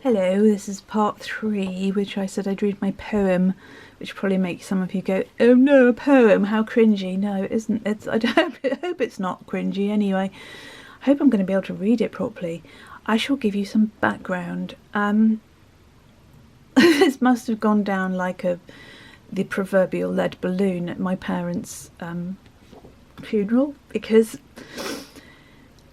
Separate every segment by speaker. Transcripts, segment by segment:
Speaker 1: Hello, this is part 3, which I said I'd read my poem, which probably makes some of you go, oh no, a poem, how cringy. No, it isn't. I hope it's not cringy anyway. I hope I'm going to be able to read it properly. I shall give you some background. This must have gone down like the proverbial lead balloon at my parents' funeral, because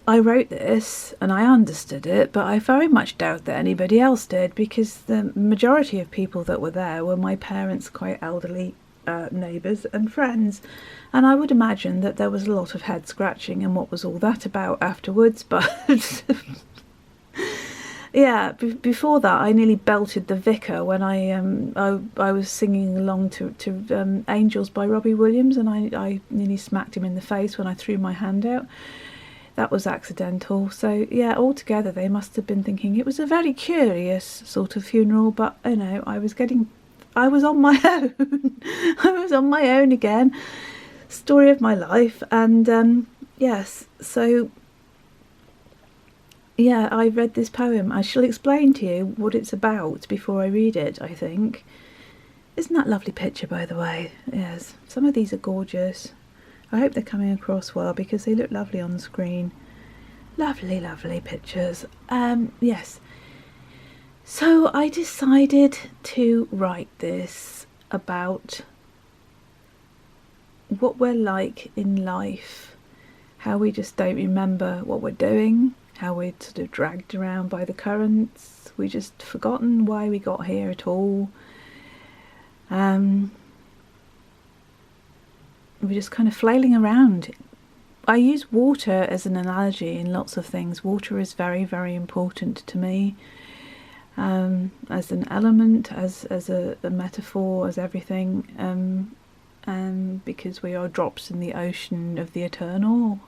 Speaker 1: I wrote this and I understood it, but I very much doubt that anybody else did, because the majority of people that were there were my parents' quite elderly neighbours and friends, and I would imagine that there was a lot of head scratching and what was all that about afterwards. But yeah, before that I nearly belted the vicar when I was singing along to Angels by Robbie Williams, and I nearly smacked him in the face when I threw my hand out. That was accidental. So yeah, altogether they must have been thinking it was a very curious sort of funeral, but you know, I was on my own. I was on my own again. Story of my life. And yes, so yeah, I read this poem. I shall explain to you what it's about before I read it, I think. Isn't that a lovely picture, by the way? Yes, some of these are gorgeous. I hope they're coming across well, because they look lovely on the screen. Lovely, lovely pictures. Yes. So I decided to write this about what we're like in life, how we just don't remember what we're doing, how we're sort of dragged around by the currents, we just forgotten why we got here at all. We're just kind of flailing around. I use water as an analogy in lots of things. Water is very, very important to me, as an element, as a metaphor, as everything, because we are drops in the ocean of the eternal,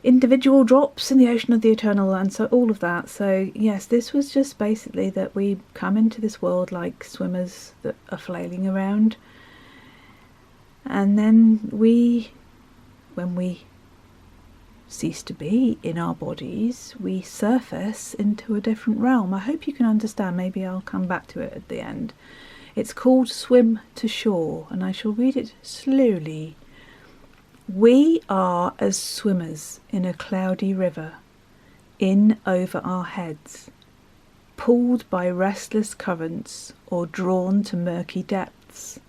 Speaker 1: individual drops in the ocean of the eternal, and so all of that. So yes, this was just basically that we come into this world like swimmers that are flailing around. And then when we cease to be in our bodies, we surface into a different realm. I hope you can understand. Maybe I'll come back to it at the end. It's called Swim to Shore, and I shall read it slowly. We are as swimmers in a cloudy river, in over our heads, pulled by restless currents or drawn to murky depths.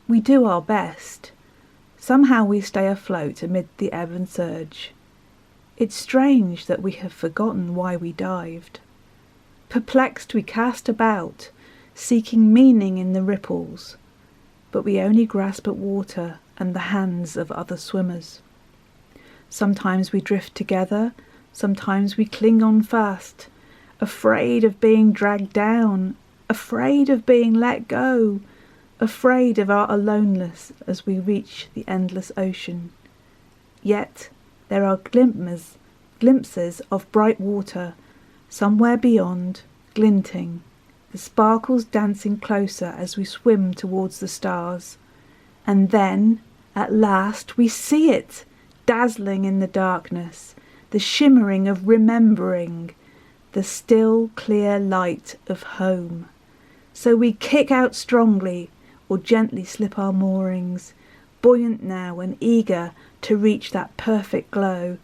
Speaker 1: We do our best. Somehow we stay afloat amid the ebb and surge. It's strange that we have forgotten why we dived. Perplexed we cast about, seeking meaning in the ripples, but we only grasp at water and the hands of other swimmers. Sometimes we drift together, sometimes we cling on fast, afraid of being dragged down, afraid of being let go, afraid of our aloneness as we reach the endless ocean. Yet there are glimpses of bright water somewhere beyond, glinting, the sparkles dancing closer as we swim towards the stars. And then, at last, we see it, dazzling in the darkness, the shimmering of remembering, the still, clear light of home. So we kick out strongly, or gently slip our moorings, buoyant now and eager to reach that perfect glow,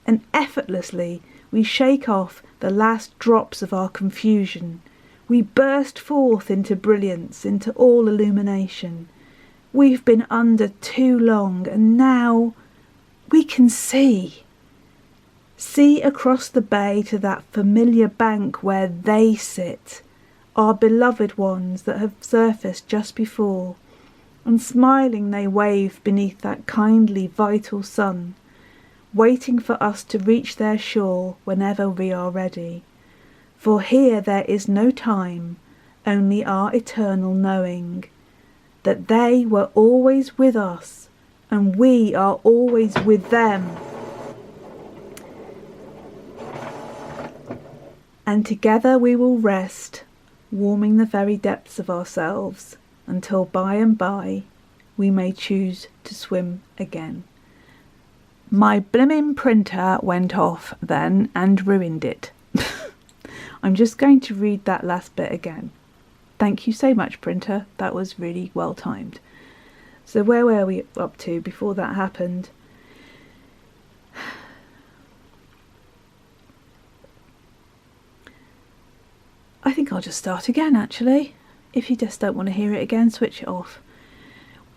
Speaker 1: and effortlessly we shake off the last drops of our confusion. We burst forth into brilliance, into all illumination. We've been under too long, and now we can see. See across the bay to that familiar bank where they sit, our beloved ones that have surfaced just before, and smiling they wave beneath that kindly, vital sun, waiting for us to reach their shore whenever we are ready. For here there is no time, only our eternal knowing, that they were always with us, and we are always with them. And together we will rest, warming the very depths of ourselves, until by and by we may choose to swim again. My blimmin' printer went off then and ruined it. I'm just going to read that last bit again. Thank you so much, printer. That was really well timed. So where were we up to before that happened? I think I'll just start again, actually. If you just don't want to hear it again, switch it off.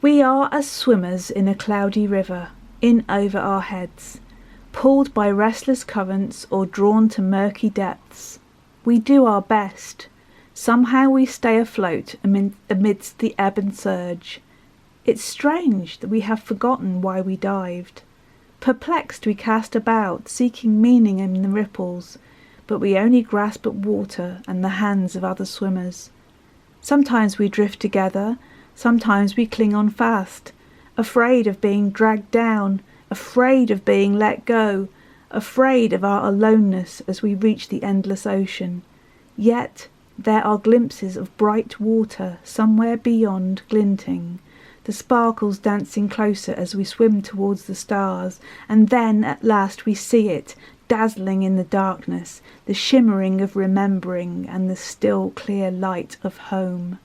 Speaker 1: We are as swimmers in a cloudy river, in over our heads, pulled by restless currents or drawn to murky depths. We do our best. Somehow we stay afloat amidst the ebb and surge. It's strange that we have forgotten why we dived. Perplexed we cast about, seeking meaning in the ripples, but we only grasp at water and the hands of other swimmers. Sometimes we drift together, sometimes we cling on fast, afraid of being dragged down, afraid of being let go, afraid of our aloneness as we reach the endless ocean. Yet there are glimpses of bright water somewhere beyond glinting, the sparkles dancing closer as we swim towards the stars, and then at last we see it, dazzling in the darkness, the shimmering of remembering and the still clear light of home.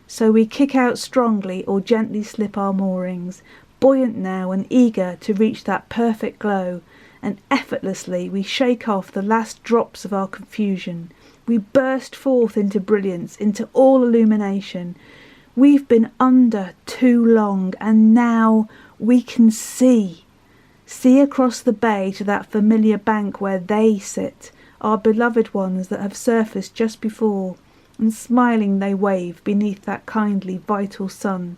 Speaker 1: So we kick out strongly or gently slip our moorings, buoyant now and eager to reach that perfect glow, and effortlessly we shake off the last drops of our confusion. We burst forth into brilliance, into all illumination. We've been under too long, and now we can see. See across the bay to that familiar bank where they sit, our beloved ones that have surfaced just before, and smiling they wave beneath that kindly, vital sun,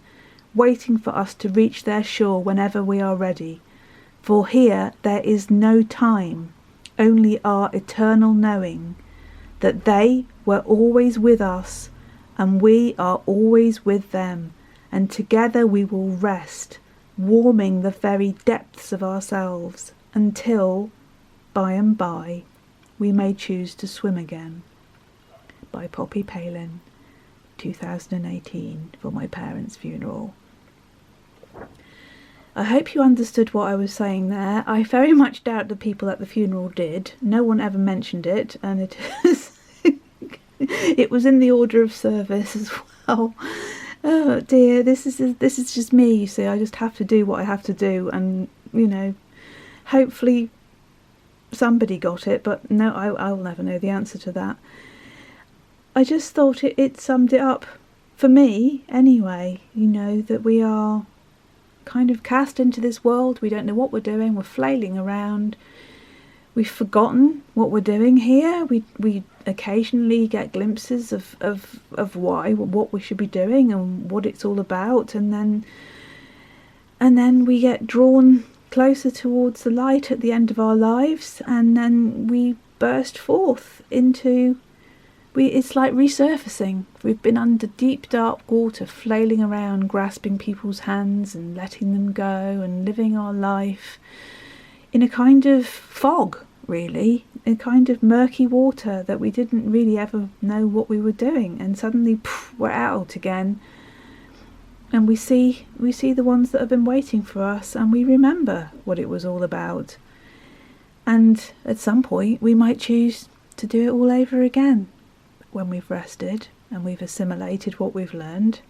Speaker 1: waiting for us to reach their shore whenever we are ready. For here there is no time, only our eternal knowing that they were always with us, and we are always with them, and together we will rest, warming the very depths of ourselves, until, by and by, we may choose to swim again. By Poppy Palin, 2018, for my parents' funeral. I hope you understood what I was saying there. I very much doubt the people at the funeral did. No one ever mentioned it, and it is it was in the order of service as well. Oh dear, this is just me, you see. I just have to do what I have to do, and hopefully somebody got it, but no, I'll never know the answer to that. I just thought it summed it up for me anyway, that we are kind of cast into this world. We don't know what we're doing. We're flailing around. We've forgotten what we're doing here. We occasionally get glimpses of what we should be doing and what it's all about, and then we get drawn closer towards the light at the end of our lives, and then we burst forth into it's like resurfacing. We've been under deep dark water, flailing around, grasping people's hands and letting them go, and living our life in a kind of fog, really, a kind of murky water that we didn't really ever know what we were doing, and suddenly we're out again, and we see the ones that have been waiting for us, and we remember what it was all about, and at some point we might choose to do it all over again when we've rested and we've assimilated what we've learned,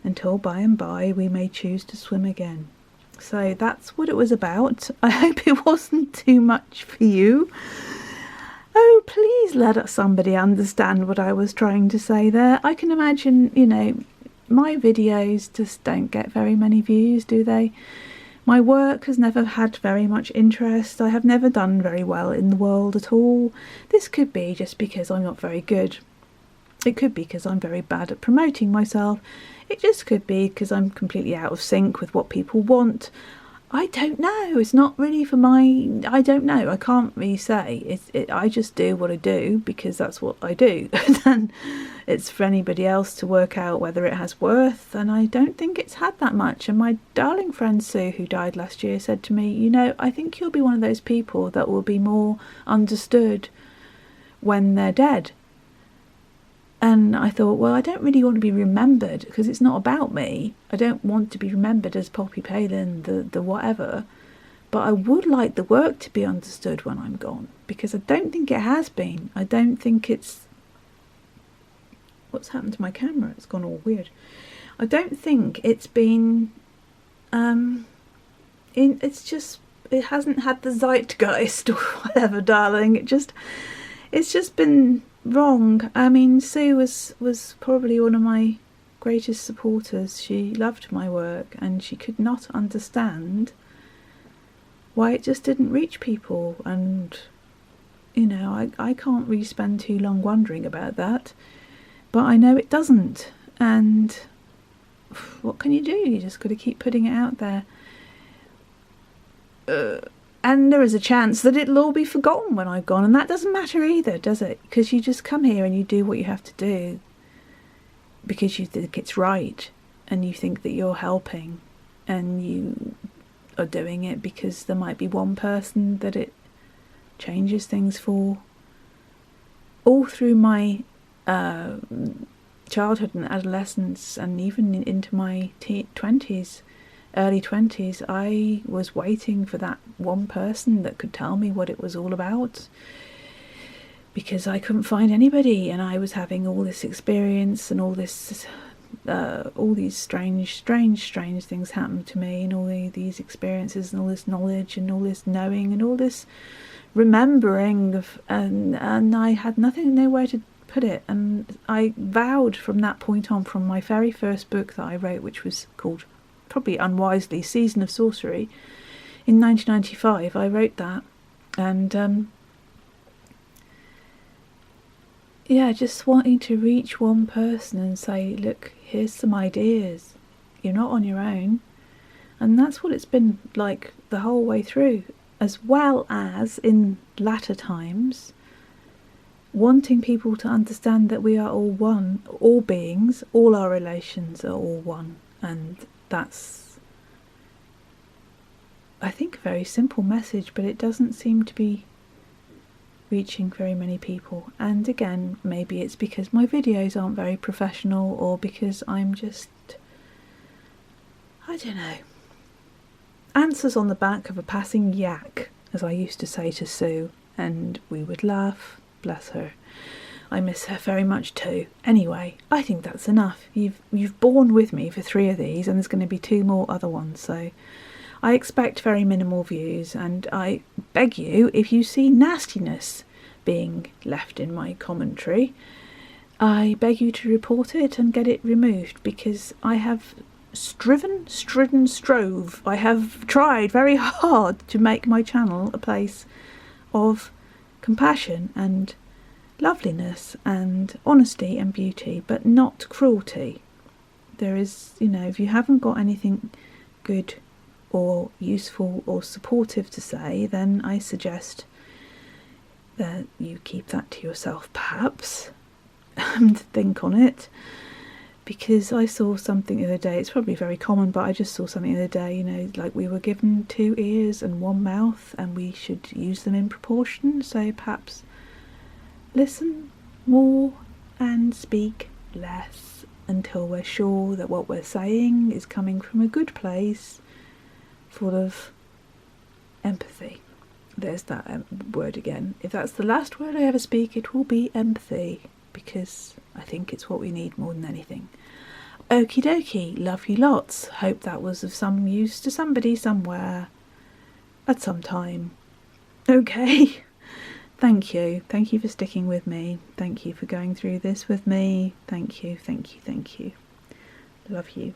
Speaker 1: until by and by we may choose to swim again. So that's what it was about. I hope it wasn't too much for you. Oh, please let somebody understand what I was trying to say there. I can imagine, my videos just don't get very many views, do they? My work has never had very much interest. I have never done very well in the world at all. This could be just because I'm not very good. It could be because I'm very bad at promoting myself. It just could be because I'm completely out of sync with what people want. I don't know. It's not really for I don't know. I can't really say. I just do what I do because that's what I do. And it's for anybody else to work out whether it has worth. And I don't think it's had that much. And my darling friend Sue, who died last year, said to me, I think you'll be one of those people that will be more understood when they're dead. And I thought, well, I don't really want to be remembered because it's not about me. I don't want to be remembered as Poppy Palin, the whatever. but I would like the work to be understood when I'm gone, because I don't think it has been. I don't think it's... What's happened to my camera? It's gone all weird. I don't think it's been... It's just... It hasn't had the zeitgeist or whatever, darling. It's just been wrong. I mean, Sue was probably one of my greatest supporters. She loved my work, and she could not understand why it just didn't reach people. And, you know, I can't really spend too long wondering about that, but I know it doesn't. And what can you do? You just got to keep putting it out there. And there is a chance that it'll all be forgotten when I've gone, and that doesn't matter either, does it? Because you just come here and you do what you have to do because you think it's right, and you think that you're helping, and you are doing it because there might be one person that it changes things for. All through my childhood and adolescence, and even into my early 20s, I was waiting for that one person that could tell me what it was all about, because I couldn't find anybody, and I was having all this experience and all these strange things happen to me, and all these experiences and all this knowledge and all this knowing and all this remembering of, and I had nowhere to put it. And I vowed from that point on, from my very first book that I wrote, which was called, probably unwisely, Season of Sorcery, in 1995, I wrote that. And yeah, just wanting to reach one person and say, look, here's some ideas, you're not on your own. And that's what it's been like the whole way through, as well as in latter times wanting people to understand that we are all one, all beings, all our relations are all one. And that's, I think, a very simple message, but it doesn't seem to be reaching very many people. And again, maybe it's because my videos aren't very professional, or because I'm just, I don't know, answers on the back of a passing yak, as I used to say to Sue, and we would laugh. Bless her. I miss her very much too. Anyway, I think that's enough. You've borne with me for 3 of these, and there's going to be 2 more other ones, so I expect very minimal views, and I beg you, if you see nastiness being left in my commentary, I beg you to report it and get it removed, because I have strove. I have tried very hard to make my channel a place of compassion and loveliness and honesty and beauty, but not cruelty. There is, you know, if you haven't got anything good or useful or supportive to say, then I suggest that you keep that to yourself, perhaps, and think on it. Because I saw something the other day, it's probably very common, but I just saw something the other day, you know, like we were given 2 ears and 1 mouth, and we should use them in proportion. So perhaps listen more and speak less until we're sure that what we're saying is coming from a good place, full of empathy. There's that word again. If that's the last word I ever speak, it will be empathy, because I think it's what we need more than anything. Okie dokie, love you lots. Hope that was of some use to somebody somewhere at some time. Okay, thank you. Thank you for sticking with me. Thank you for going through this with me. Thank you. Love you.